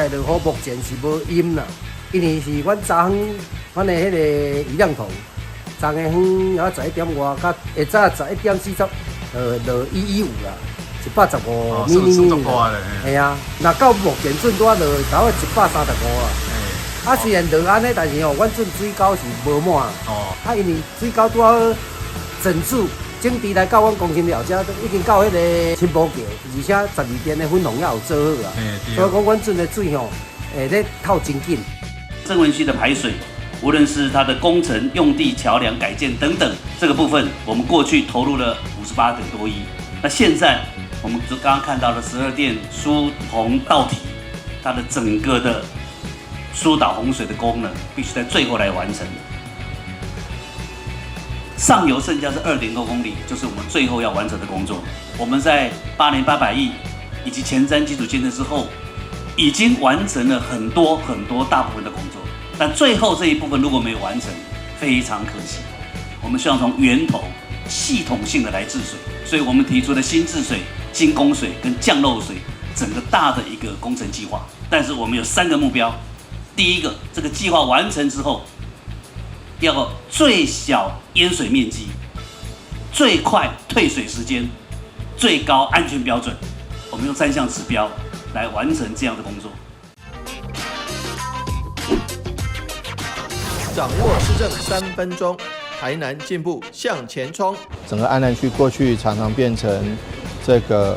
的落雨目前是无阴啦，因为是阮昨昏，阮的迄个余亮图，昨下昏然后11点外，甲下早11点40，落115啦，115mm。系啊，那到目前准拄啊落大概135啦。啊，虽然落安尼，但是吼，阮阵水沟是无满。啊，因为水沟拄好整治。整治来到阮公司了，遮已经到迄个新埔桥，而且12点的粉农也有做好啊。所以讲，阮阵的水吼，咧透真紧。曾文溪的排水，无论是它的工程、用地、桥梁改建等等，这个部分我们过去投入了58点多亿。那现在我们刚刚看到的12电疏洪到底，它的整个的疏导洪水的功能，必须在最后来完成。上游剩下是2.多公里，就是我们最后要完成的工作。我们在8年800亿以及前瞻基础建设之后，已经完成了很多大部分的工作，但最后这一部分如果没有完成，非常可惜。我们希望从源头系统性的来治水，所以我们提出了新治水、新供水跟降漏水整个大的一个工程计划。但是我们有3个目标，第一个，这个计划完成之后，要最小淹水面积、最快退水时间、最高安全标准，我们用3项指标来完成这样的工作。掌握施政3分钟，台南进步向前冲。整个安南区过去常常变成这个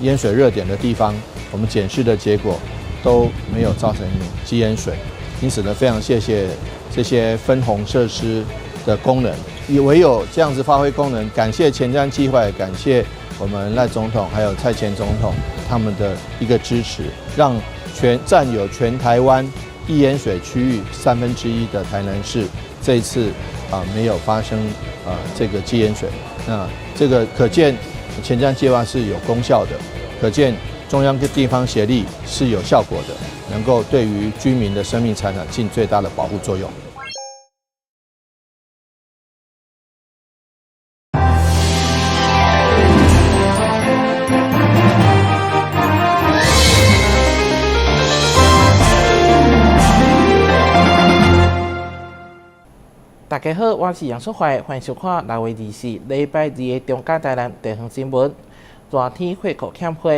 淹水热点的地方，我们检视的结果都没有造成积淹水，因此呢，非常谢谢这些分洪设施的功能，也唯有这样子发挥功能。感谢前瞻计划，感谢我们赖总统还有蔡前总统他们的一个支持，让占有全台湾易淹水区域1/3的台南市，这一次没有发生这个积淹水。那这个可见前瞻计划是有功效的，可见中央跟地方协力是有效果的，能够对于居民的生命财产尽最大的保护作用。大家好，我是杨淑怀，欢迎收看6月24礼拜2的中港台南地方新闻。热天火库欠火，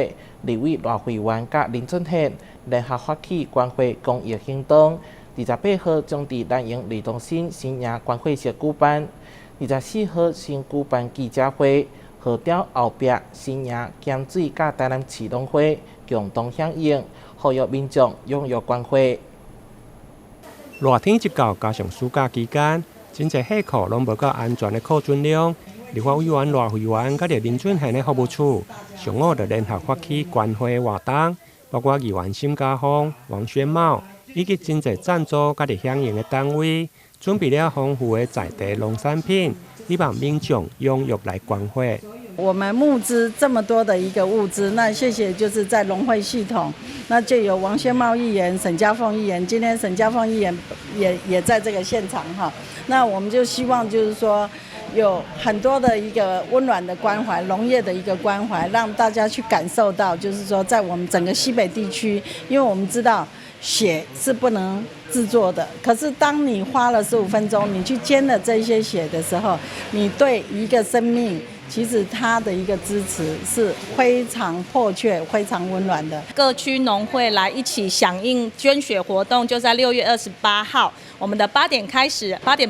立委赖慧媛甲林俊宪联合发起关怀公益行动。28号将伫南营儿童新营关怀社举办，24号先举办记者会，号召后壁新营咸水甲台南市农会共同响应，呼吁民众踊跃关怀。热天一到，加上暑假期间，真侪火库拢无够安全的库存量。立法委员赖慧媛甲林俊宪的服务处上午就联合发起关怀活动，包括议员沈家峰、王宣茂以及真侪赞助甲响应的单位，准备了丰富的在地农产品，希望民众踊跃来关怀。我们募资这么多的一个物资，那谢谢就是在农会系统，那就有王宣茂议员、沈家凤议员，今天沈家凤议员也在这个现场哈。那我们就希望就是说，有很多的一个温暖的关怀，农业的一个关怀，让大家去感受到，就是说在我们整个西北地区，因为我们知道血是不能制作的，可是当你花了15分钟，你去捐了这些血的时候，你对一个生命。其实他的一个支持是非常迫切、非常温暖的。各区农会来一起响应捐血活动，就在6月28号，我们的8点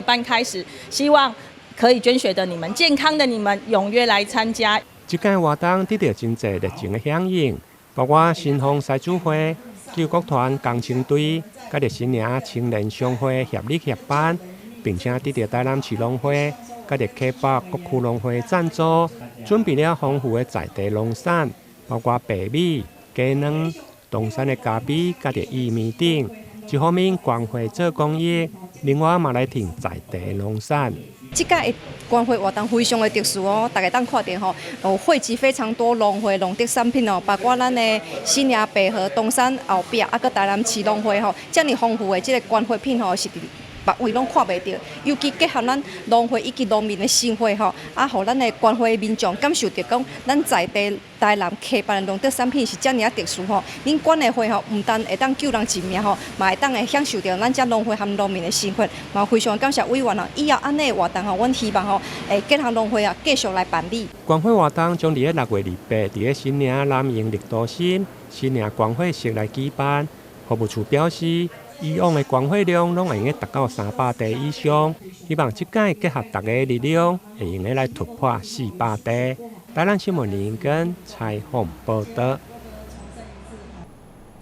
半开始，希望可以捐血的你们、健康的你们，踊跃来参加。这届活动得到真侪热情的响应，包括新丰赛主会、救国团工程队、甲新营青年商会合力协办，并且得到台南市农会。甲伫溪北各区农会赞助，准备了丰富的在地农产，包括白米、鸡卵、东山的咖米，甲伫薏米等。一方面关怀做公益，另外嘛来挺在地农产。这届的关怀活动非常的特殊哦，大家当看到吼，汇集非常多农会农特产品哦，包括咱的新营、白河、东山后壁，啊个台南市农会吼，这么丰富的这个关怀品吼是别位拢看袂到。尤其结合咱农会以及农民的生活吼，互咱的关会民众感受到讲，咱在地台南客办的农特产品是遮尔特殊吼。恁管的会吼，唔但会当救人一命吼，嘛会当会享受到咱遮农会和农民的生活，嘛非常感谢委员吼。以后安尼活动吼，阮希望吼，结合农会啊，继续来办理。关会活动将伫6月28日，伫新营南营绿都心新营关会室来举办。服务处表示，以往的关会量拢会用达到300地以上，希望这届结合大家的力量，会用来突破400地。台南新闻林根采访报道。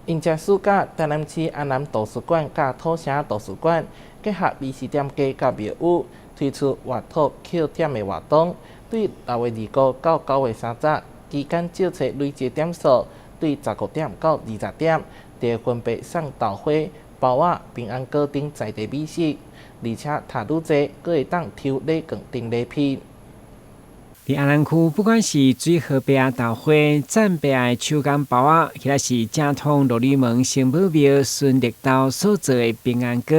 因这暑假，台南市安南图书馆甲土城图书馆结合美食店家甲庙宇，推出画图扣点的活动。对6月29到9月30期间招册累计点数，对19点到20点，会分别送豆花、包仔、平安糕等在地美食，而且读愈济，阁会当抽礼券等礼品。伫安南区，不管是水河边豆花、赞白的手工包仔，或者是正统罗里门圣母庙顺绿豆所做的平安糕，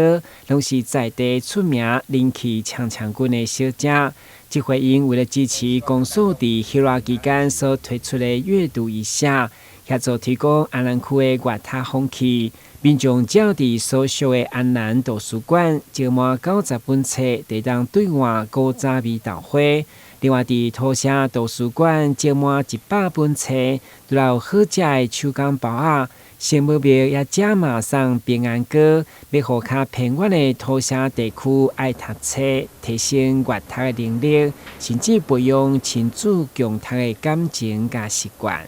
拢是在地出名、人气强强滚的小食。这回因为了支持公所伫休热期间所推出的阅读一下，协助提供安南区的阅读风气。民众只要伫所属的安南图书馆招满90本册，就当兑换古早味豆花。另外，伫土城图书馆招满100本册，都有好食的手工包仔。圣母庙也加码送平安糕，要互较偏远的土城地区爱读册，提升阅读的能力，甚至培养亲子共读的感情甲习惯。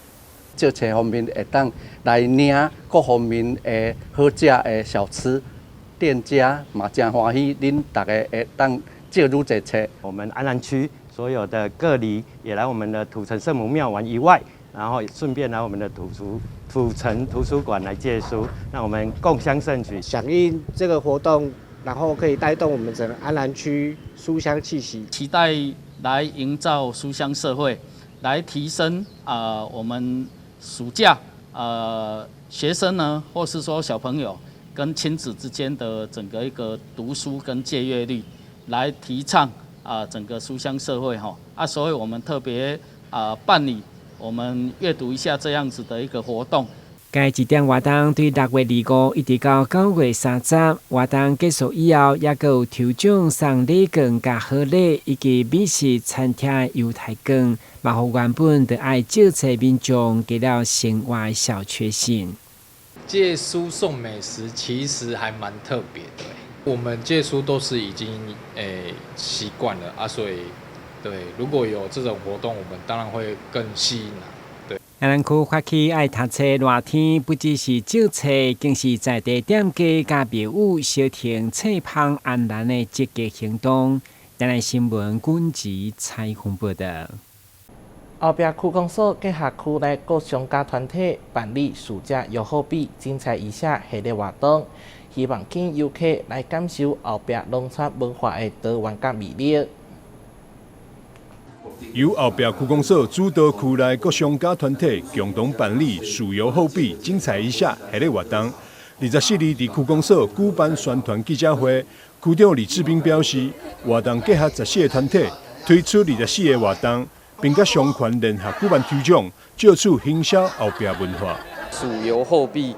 招册方面会当来领各方面的好食的小吃，店家嘛真欢喜，恁大家会当借愈侪册。我们安南区所有的各里也来我们的土城圣母庙玩以外，然后顺便来我们的土城图书馆来借书，让我们共襄盛举。响应这个活动，然后可以带动我们整个安南区书香气息，期待来营造书香社会，来提升我们暑假学生呢，或是说小朋友跟亲子之间的整个一个读书跟借阅率，来提倡整个书香社会哈所以我们特别办理我们阅读一下这样子的一个活动。该一点活动对6月25一直到9月30，活动结束以后，也有抽奖送礼券、甲好礼以及美食餐厅优待券，嘛互原本就爱招册民众给了生活的小确幸。借书送美食其实还蛮特别的，我们借书都是已经习惯了所以对，如果有这种活动，我们当然会更吸引对。安南区发起爱读册热天，不只是招册，更是在地店家甲庙宇小停册旁安南的积极行动。台南新闻军集采访报道。后壁区公所结合区内各商家团体办理暑假友好比精彩一下系列活动，希望吸引游客来感受后壁农村文化的多元甲魅力。由后壁区公所主导区内各商家团体共同办理暑游好比精彩一下系列活动。24日伫区公所举办宣传记者会，区长李志斌表示，活动结合14个团体，推出24个活动，并甲商圈联合举办推奖，借此行销后壁文化。暑游后壁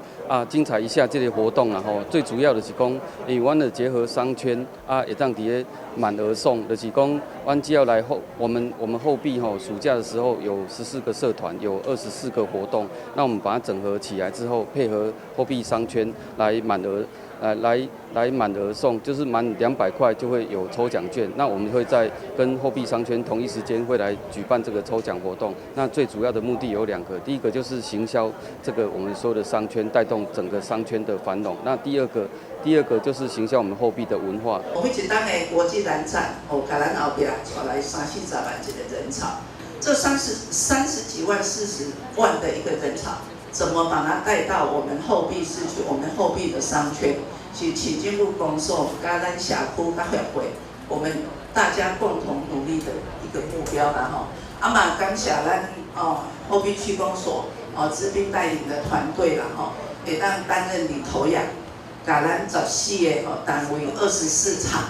精彩一下这个活动啦吼，最主要的是讲，因为阮的结合商圈会当伫咧满额送，就是讲，阮只要来我们后壁吼，暑假的时候有14个社团，有24个活动，那我们把它整合起来之后，配合后壁商圈来满额。来满额送，就是满200块就会有抽奖券。那我们会在跟后壁商圈同一时间会来举办这个抽奖活动。那最主要的目的有2个，第一个就是行销这个我们所有的商圈，带动整个商圈的繁荣。那第二个就是行销我们后壁的文化。我们一档的国际蓝展，把咱后壁带来30-40万这个人潮，这30几万、40万的一个人潮。怎么把它带到我们后壁市区、我们后壁的商圈，是起经部公所、甲咱社区、甲协会，我们大家共同努力的一个目标啦吼。嘛，感谢咱后壁区公所志斌带领的团队啦吼，会当担任领头羊，甲咱14个单位24场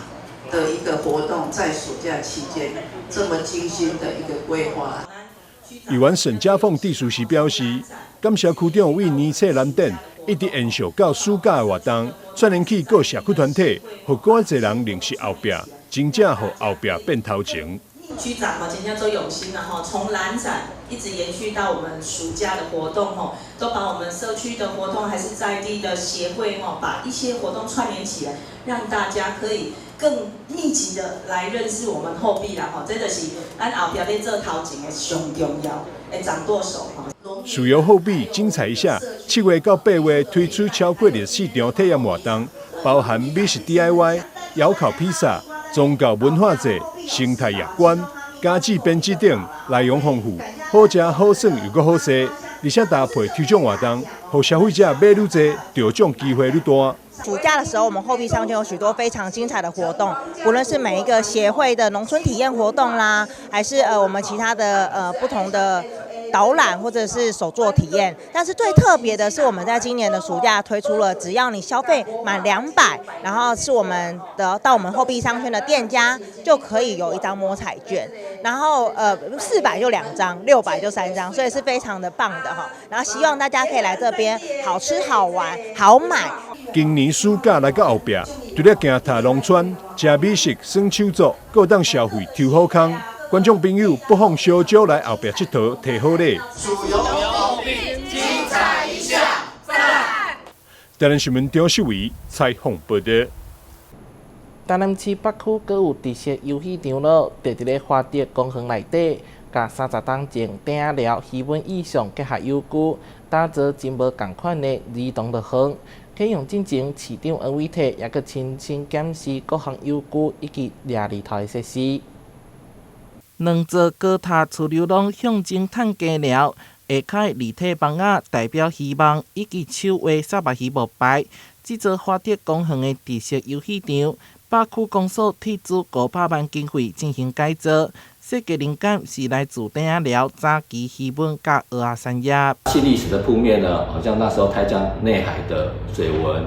的一个活动，在暑假期间这么精心的一个规划。议员沈佳凤致辞时表示，感谢区长为年册难等，一直延续到暑假的活动，串联起各社区团体，互更侪人认识后壁，真正互后壁变头前。区长真正都用心了从蓝展一直延续到我们暑假的活动都把我们社区的活动还是在地的协会把一些活动串联起来，让大家可以更密集的来认识我们后壁啦这就是咱后壁咧做头前的上重要的掌舵手树油后壁精彩一下，7月到8月推出超过24场体验活动，包含美食 DIY、窑烤披萨、宗教文化节、生态夜观、家具编织等，内容丰富，好食好耍又阁好势，而且搭配推奖活动，让消费者买愈多，得奖机会愈大。暑假的时候，我们后壁商圈有许多非常精彩的活动，无论是每一个协会的农村体验活动啦，还是我们其他的不同的导览或者是手作体验。但是最特别的是，我们在今年的暑假推出了，只要你消费满200，然后是我们的到我们后壁商圈的店家就可以有1张摸彩券，然后400就2张，600就3张，所以是非常的棒的哈。然后希望大家可以来这边好吃好玩好买。今年暑假来到后壁，除了行踏农村、吃美食、耍手作，搁当消费抽好康。观众朋友不妨小酒来后壁佚佗，摕好礼。树油后壁精彩一下，赞！台南新闻张秀伟采访报道。台南市北区阁有特色游戏场了，伫一个花蝶公园内底，甲30档前顶寮气氛意象结合悠久，打造真无共款的儿童乐园。启用进前，市长黄伟体也佮亲身检视各项悠久以及掠日头的设施。2座高塔出流廊向前探家了，下骹立体房仔代表希望以及手画沙白鱼木牌。这座花蝶公园的特色游戏场，北区公所摕资500万经费进行改造。设计灵感是来自顶仔寮早期戏文甲蚵仔产业。新历史的铺面呢，好像那时候台江内海的水文，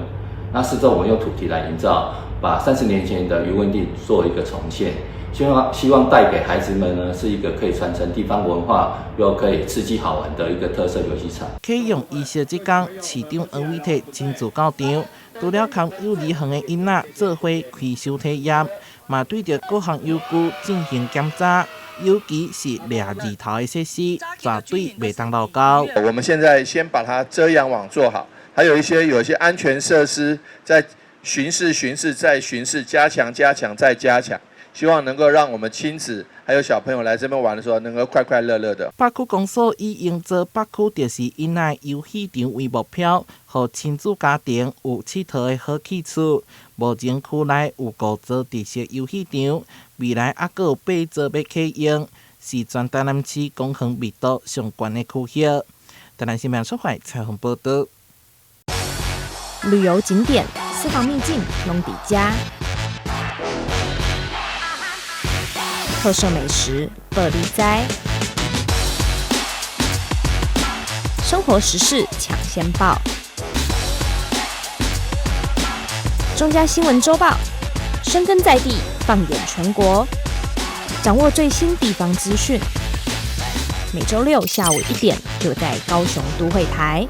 那四周我们用土题来营造，把30年前的渔温地做一个重现。希望带给孩子们呢，是一个可以传承地方文化又可以刺激好玩的一个特色游戏场。启用仪式这天，市长黄伟体亲自到场，除了跟幼儿园的囡仔做伙开收体验，嘛对着各项游具进行检查，尤其是掠日头的设施，绝对袂当漏交。我们现在先把它遮阳网做好，还有一些安全设施在巡视再巡视，加强再加强。希望能够让我们亲子还有小朋友来这边玩的时候，能够快快乐乐的。北区公所以营造北区就是囡仔游戏场为目标，让亲子家庭有佚佗的好去处。目前区内有5座特色游戏场，未来还佫有8座要启用，是全台南市公园密度上悬的区域。台南新闻社会采访报道。旅游景点、私房秘境拢伫遮。特色美食乐利哉，生活时事抢先报，中嘉新闻周报，深耕在地，放眼全国，掌握最新地方资讯。每周6下午1点，就在高雄都会台。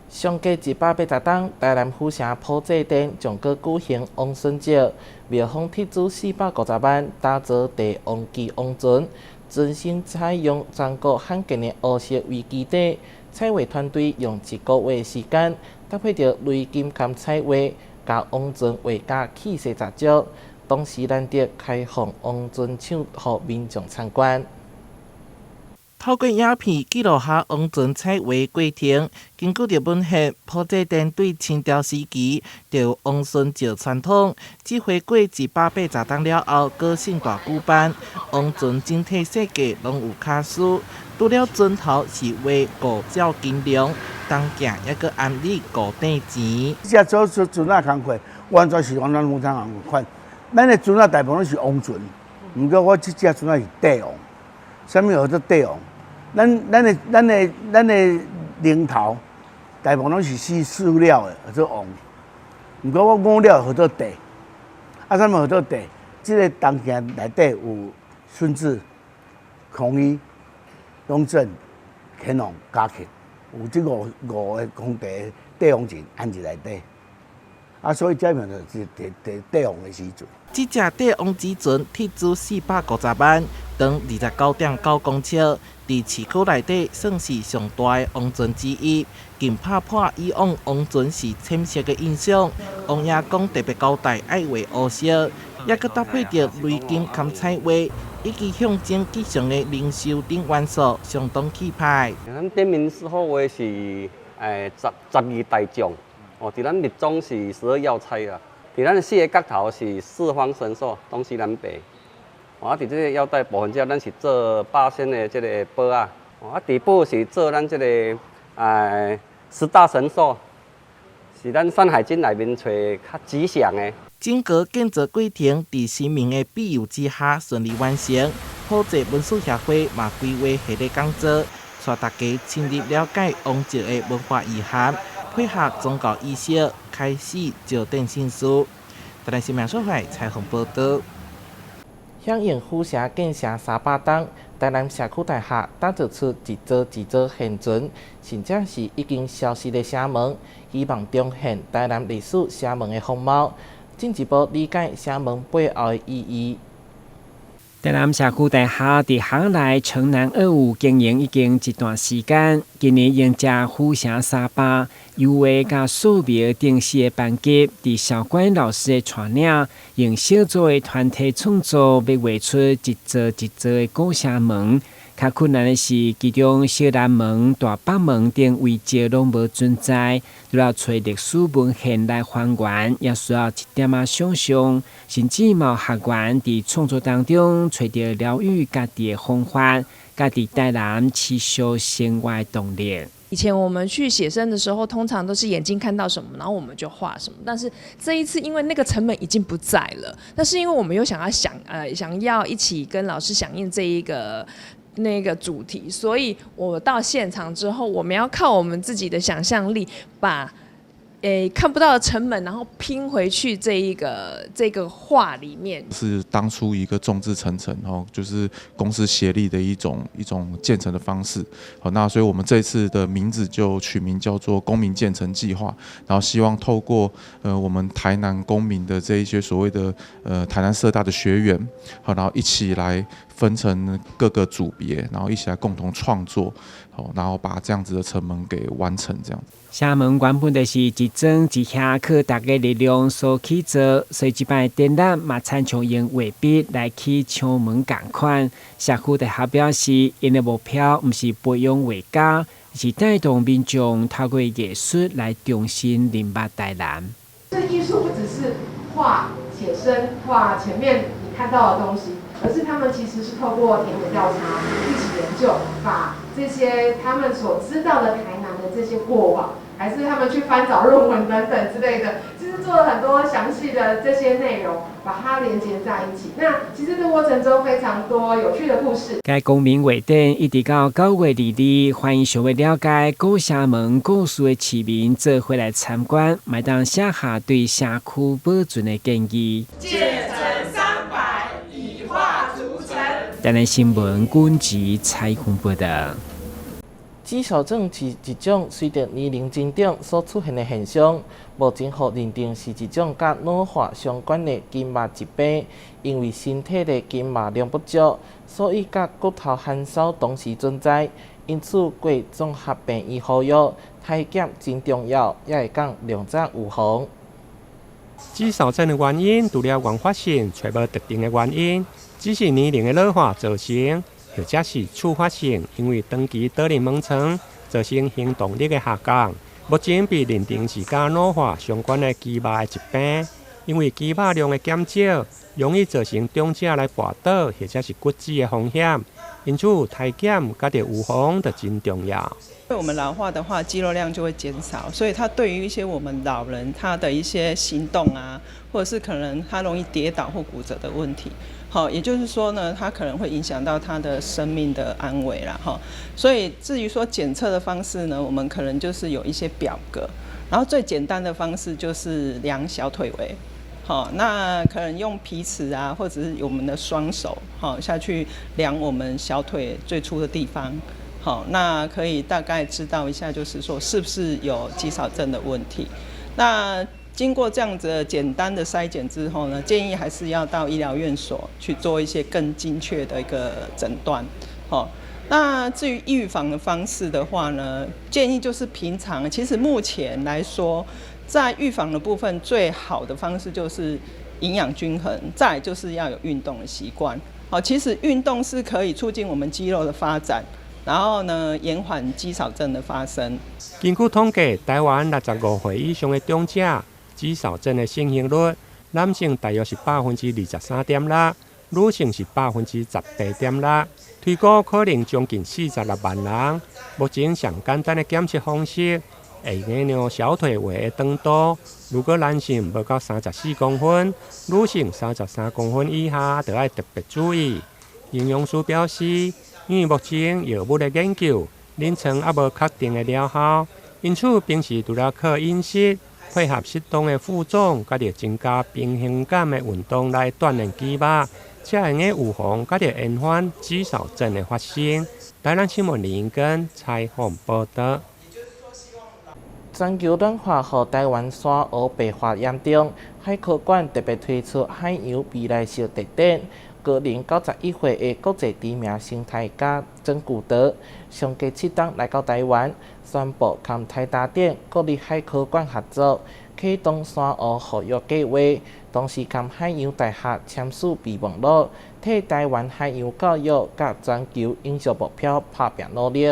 相隔180天，台南府城普济殿将佮举行王孙节，庙方摕资450万打造地王基王尊，全新采用中国罕见的乌石为基底，彩绘团队用1个月时间，搭配着雷金甘彩绘，甲王尊画家气势十足。当时难得开放王尊像，予民众参观。透过影片记录下王尊彩绘过程，根据日本学普济殿对清朝时期就有王孙节传统，只回过180天了后，个性大举办。王尊整体设计拢有卡数，除了尊头是画五角金龙，当镜也佮安立五顶钱。这做出尊仔工课，完全是咱武昌人款。咱的尊仔大部分都是王尊，毋过我这只尊仔是帝王。什么叫做帝王？咱的龙头大部分拢是饲料的，叫做王。毋过我5料叫做地，啊，啥物叫做地？即个东县内底有顺治、孔乙、雍正、乾隆、嘉庆，有即5个皇帝帝王前安伫内底。啊，所以这边就是帝王的时阵。这只帝王之船铁资450万，长29.9公尺，伫市区内底算是上大的王船之一。近拍破以往王船是浅色的印象，王爷公特别交代爱画乌色，也佮搭配着雷金砍彩画，以及象征吉祥的灵寿等元素，相当气派。咱店名师傅画是12大将。哦，伫咱密宗是12要菜啊，伫咱4个角头是4方神兽，东西南北。啊，伫这个腰带部分只，咱是做8仙的这个宝啊。啊，底部是做咱这个10大神兽，是咱《山海经》内面找较吉祥的。整个建造过程伫神明的庇佑之下顺利完成，好济文史协会嘛规划系列讲座，带大家深入了解王朝的文化遗涵。配合宗教仪式，开始招奠圣书。台南新闻社会采访报道。响应呼声建成300栋，台南社区大厦打造出一座一座现存，甚至是已经消失的社门，希望重现台南历史社门的风貌，进一步理解社门背后的意义。台南社区大厦伫巷内城南2五经营已经一段时间，今年迎接虎城300，优惠甲素描定时的班级，伫小关老师的带领，用小组的团体创作，要画出一座一座的古城门。较困难的是，其中小南门、大北门等遗迹拢无存在，都要找历史文献来还原，也需要一点想象，甚至嘛有学员伫创作当中找到疗愈家己的方法，家己台南持续生活的动力。以前我们去写生的时候，通常都是眼睛看到什么，然后我们就画什么。但是这一次，因为那个成本已经不在了，但是因为我们又想要一起跟老师响应这一个那个主题，所以我到现场之后，我们要靠我们自己的想象力，把看不到的成本，然后拼回去这个画里面。是当初一个众志成城，就是公司协力的一种建成的方式。好，那所以我们这次的名字就取名叫做公民建成计划，然后希望透过我们台南公民的这一些所谓的台南社大的学员，好，然后一起来分成各个组别，然后一起来共同创作，好，然后把这样子的城门给完成这样子。社门原本就是一桩一下靠大家力量所起造，所以这摆展览嘛参照用画笔来去敲门同款。社区大厦表示，因的目标不是培养画家，而是带动民众透过艺术来重新认识台南。这艺术不只是画写生、画前面你看到的东西，而是他们其实是透过田野调查一起研究，把这些他们所知道的台南的这些过往，还是他们去翻找论文等等之类的，就是做了很多详细的这些内容，把它连接在一起。那其实这过程中非常多有趣的故事。该公民画展一直到9月2日，欢迎想要了解古社门故事的市民做回来参观，麦当写下对社区保存的建议。建成300，以化逐成。台南新闻军籍采访报道。肌少症是一种随着年龄增长所出现的现象，目前可认定是一种甲脑化相关的筋膜疾病。因为身体的筋膜量不足，所以甲骨头寒烧同时存在。因此，过综合病医呼吁，体检真重要，也会讲量早预防。肌少症的原因除了原发性，却无特定的原因，只是年龄的老化造成。或者是触发性，因为长期倒立盲床造成行动力的下降。目前被认定是甲脑化相关的肌肉的疾病，因为肌肉量的减少，容易造成长者来跋倒或者是骨折的风险，因此体检甲着预防就真重要。因为我们老化的话，肌肉量就会减少，所以它对于一些我们老人他的一些行动啊，或者是可能他容易跌倒或骨折的问题，好，也就是说呢，它可能会影响到他的生命的安危啦，哈。所以至于说检测的方式呢，我们可能就是有一些表格，然后最简单的方式就是量小腿围。好，那可能用皮尺啊，或者是我们的双手，好下去量我们小腿最粗的地方，好，那可以大概知道一下，就是说是不是有肌少症的问题。那经过这样子简单的筛检之后呢，建议还是要到医疗院所去做一些更精确的一个诊断，好。那至于预防的方式的话呢，建议就是平常，其实目前来说，在预防的部分，最好的方式就是营养均衡，再来就是要有运动的习惯。好，其实运动是可以促进我们肌肉的发展，然后呢，延缓肌少症的发生。根据统计，台湾65岁以上的长者，肌少症的盛行率，男性大约是23.6%，女性是18.6%，推估可能将近46万人。目前上简单的检测方式，会用量小腿围的长度，如果男性无到34公分，女性33公分以下，就要特别注意。营养师表示，因为目前药物的研究临床还无确定的疗效，因此平时除了靠饮食配合适当的负重，甲着增加平衡感的运动来锻炼肌肉，才能预防甲着延缓肌少症的发生。台南新闻李英根采访报道。全球暖化和台湾山河白化严重，海科馆特别推出海洋未来小特展。高龄91岁的国际知名生态家曾古德，上个7天来到台湾，宣布跟台达电、国立海科馆合作，启动山河保育计划，同时跟海洋大学签署备忘录，替台湾海洋教育甲全球永续目标打拼努力。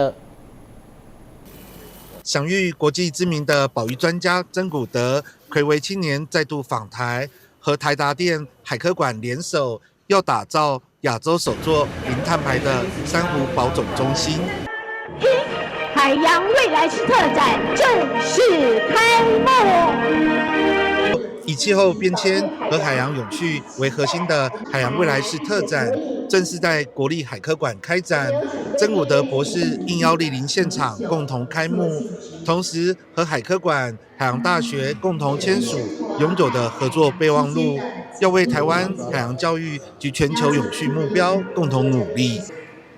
享誉国际知名的保育专家曾古德，睽违7年再度访台，和台达电、海科馆联手，要打造亚洲首座零碳排的珊瑚保种中心。海洋未来式特展正式开幕。以气候变迁和海洋永续为核心的海洋未来式特展，正式在国立海科馆开展。曾古德博士应邀莅临现场，共同开幕，同时和海科馆、海洋大学共同签署永久的合作备忘录，要为台湾海洋教育及全球永续目标共同努力。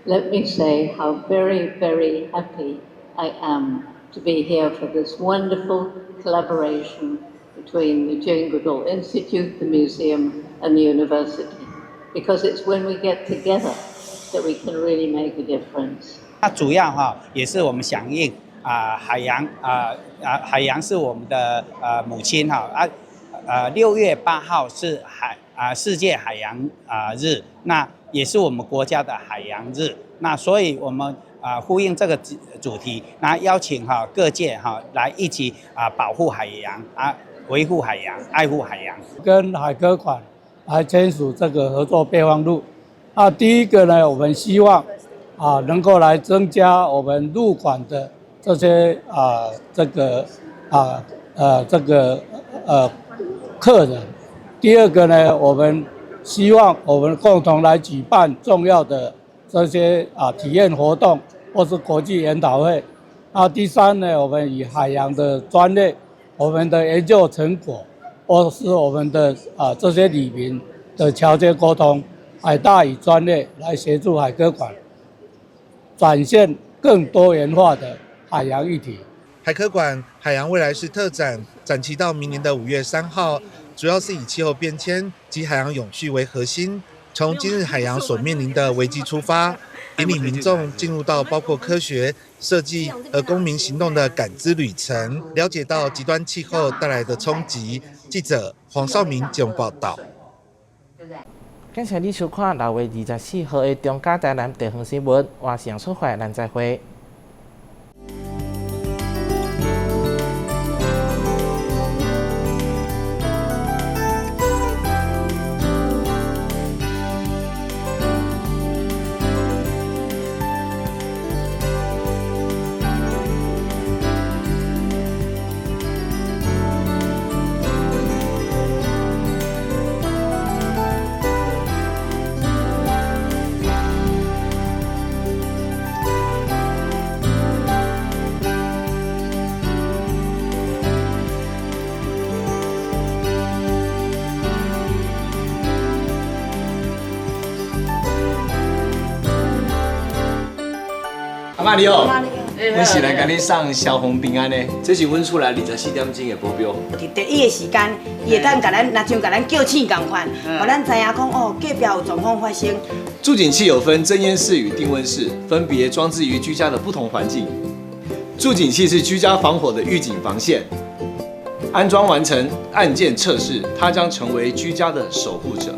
Let me say how very, very happy I am to be here for this wonderful collaboration between the Jane Goodall Institute, the museum, and the university. Because it's when we get together that we can really make a difference. 它主要也是我们响应海洋海洋是我们的母亲6月8号是世界海洋日，那也是我们国家的海洋日。那所以我们呼应这个主题，那邀请各界来一起保护海洋维护海洋，爱护海洋。跟海科馆来签署这个合作备忘录。第一个呢，我们希望能够来增加我们入馆的这些客人。第二个呢，我们希望我们共同来举办重要的这些体验活动或是国际研讨会。第三呢，我们以海洋的专业，我们的研究成果，或是我们的这些里民的桥接沟通，海大以专业来协助海科馆展现更多元化的海洋议题。海科馆海洋未来式特展展期到明年的5月3号，主要是以气候变迁及海洋永续为核心，从今日海洋所面临的危机出发，引领民众进入到包括科学、设计和公民行动的感知旅程，了解到极端气候带来的冲击。记者黄少明综报道。感谢你收看6月24号的中嘉台南地方新闻，我是杨春怀，咱再会。阿妈你好，阮是来甲你送消防平安的，这是阮厝内24点钟的保镖。伫第一个时间，伊会当甲咱，若像甲咱叫醒共款，互咱知影讲哦，隔壁有状况发生。助警器有分侦烟室与定温室，分别装置于居家的不同环境。助警器是居家防火的预警防线，安装完成按键测试，它将成为居家的守护者。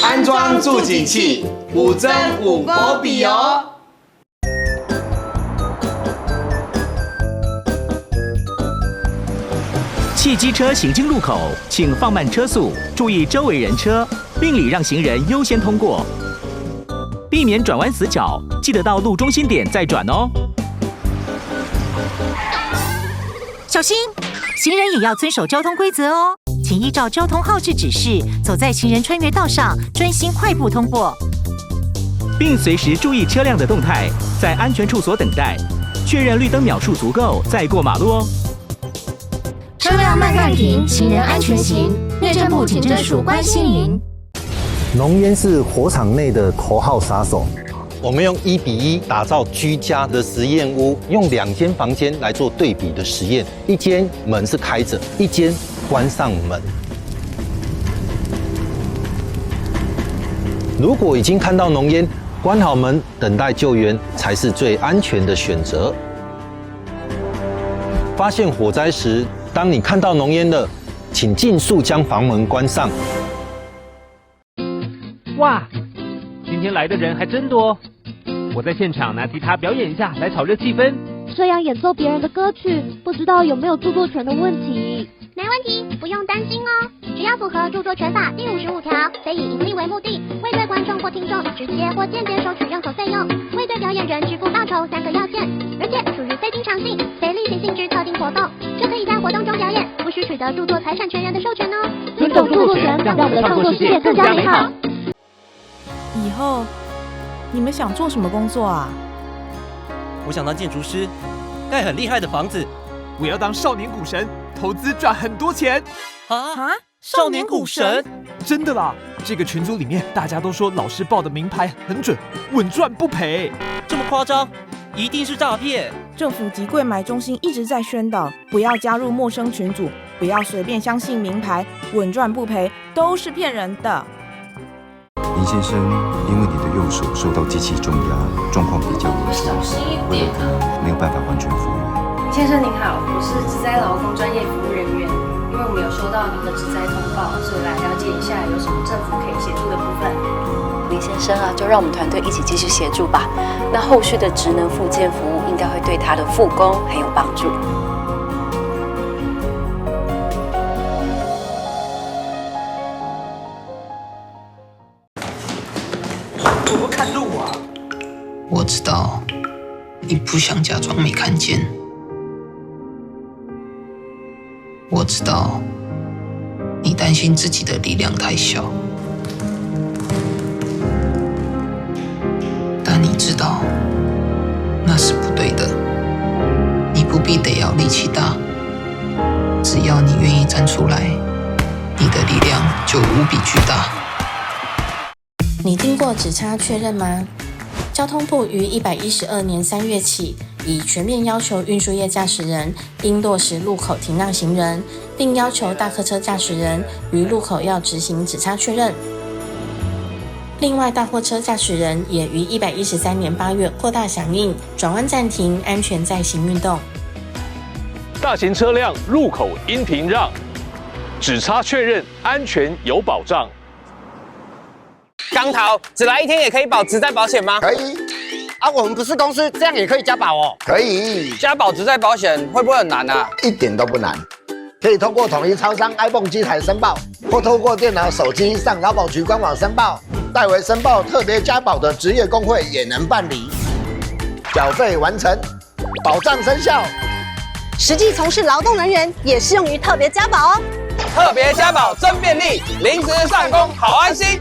安装助警器，5增5保庇哦。汽机车行经路口，请放慢车速，注意周围人车，并礼让行人优先通过，避免转弯死角，记得到路中心点再转哦。小心，行人也要遵守交通规则哦，请依照交通号志指示，走在行人穿越道上，专心快步通过，并随时注意车辆的动态，在安全处所等待，确认绿灯秒数足够再过马路哦。车辆慢暂停，行人安全行。内政部警政署关心您。浓烟是火场内的头号杀手。我们用1:1打造居家的实验屋，用2间房间来做对比的实验，一间门是开着，一间关上门。如果已经看到浓烟，关好门，等待救援才是最安全的选择。发现火灾时，当你看到浓烟了，请尽速将房门关上。哇，今天来的人还真多！我在现场拿吉他表演一下，来炒热气氛。这样演奏别人的歌曲，不知道有没有著作权的问题？没问题，不用担心哦。只要符合著作权法第55条，非以盈利为目的，未对观众或听众直接或间接收取任何费用，未对表演人支付报酬3个要件，而且属于非经常性、非例行性质特定活动，就可以在活动中表演，不需取得著作财产权人的授权哦。尊重著作权，让我们的创作世界更加美好。以后你们想做什么工作啊？我想当建筑师，盖很厉害的房子。我要当少年股神，投资赚很多钱。啊！少年股神？真的啦！这个群组里面大家都说老师报的名牌很准，稳赚不赔。这么夸张？一定是诈骗！政府及柜买中心一直在宣导，不要加入陌生群组，不要随便相信名牌，稳赚不赔都是骗人的。林先生，因为你的右手受到机器重压，状况比较危险，为了他没有办法完全复原。先生您好，我是职灾劳工专业服务人员，因为我们有收到您的职灾通报，所以来了解一下有什么政府可以协助的部分。林先生啊，就让我们团队一起继续协助吧。那后续的职能复健服务应该会对他的复工很有帮助。我不看路啊！我知道你不想假装没看见，我知道你担心自己的力量太小，但你知道那是不对的。你不必得要力气大，只要你愿意站出来，你的力量就无比巨大。你听过指差确认吗？交通部于112年3月起，已全面要求运输业驾驶人应落实路口停让行人，并要求大客车驾驶人于路口要执行指差确认。另外，大货车驾驶人也于113年8月扩大响应转弯暂停、安全再行运动。大型车辆路口应停让，指差确认，安全有保障。刚桃，只来1天也可以保职灾保险吗？可以。啊，我们不是公司，这样也可以加保哦。可以。加保职灾保险会不会很难啊？一点都不难，可以通过统一超商 iPhone 机台申报，或透过电脑、手机上劳保局官网申报。代为申报特别加保的职业工会也能办理。缴费完成，保障生效。实际从事劳动人员也适用于特别加保哦。特别加保真便利，临时上工好安心。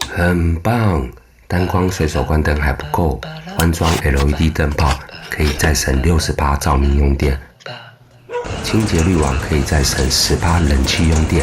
很棒，单光随手关灯还不够，换装 LED 灯泡可以再省68兆民用电，清洁滤网可以再省18冷气用电，